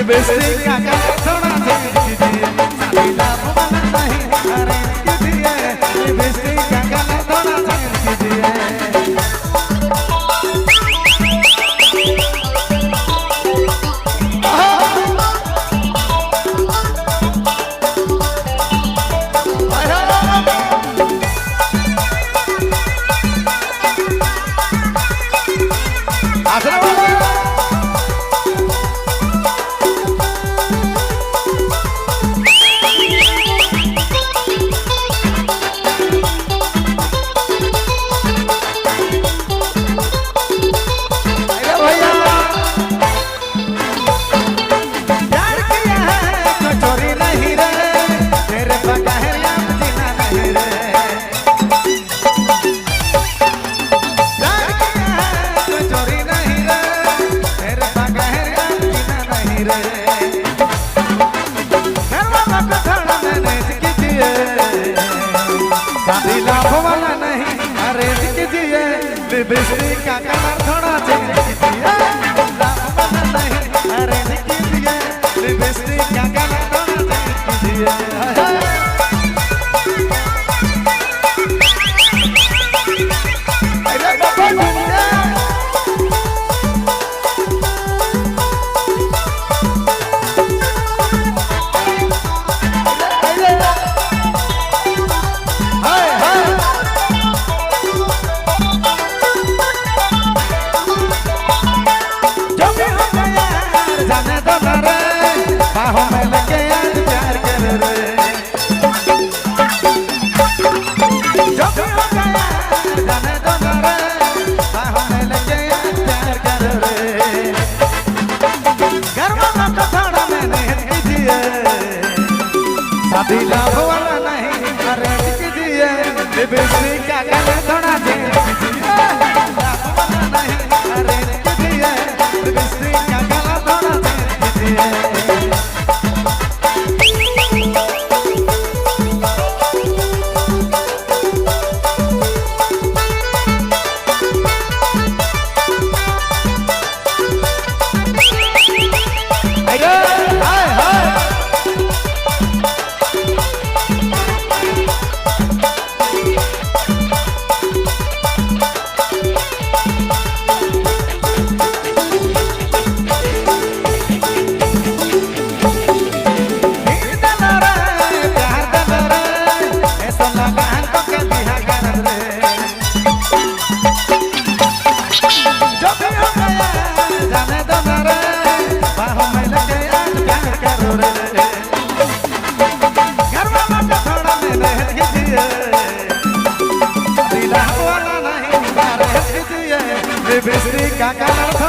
Lipstick का colour थोड़ा change कीजिए, शादी लाभ वाला नहीं अरेंज कीजिए, लिपस्टिक का कलर थोड़ा चेंज कीजिए। शादी लाभ वाला नहीं अरेंज कीजिए, लिपस्टिक का कलर थोड़ा चेंज कीजिए, लाभ वाला नहीं अरेंज कीजिए, लिपस्टिक का कलर थोड़ा चेंज कीजिए। शादी लाभ वाला नहीं अरेंज कीजिए, लिपस्टिक का कलर थोड़ा चेंज कीजिए, लाभ वाला नहीं अरेंज कीजिए, लिपस्टिक का कलर थोड़ा चेंज कीजिए। लिपस्टिक का कलर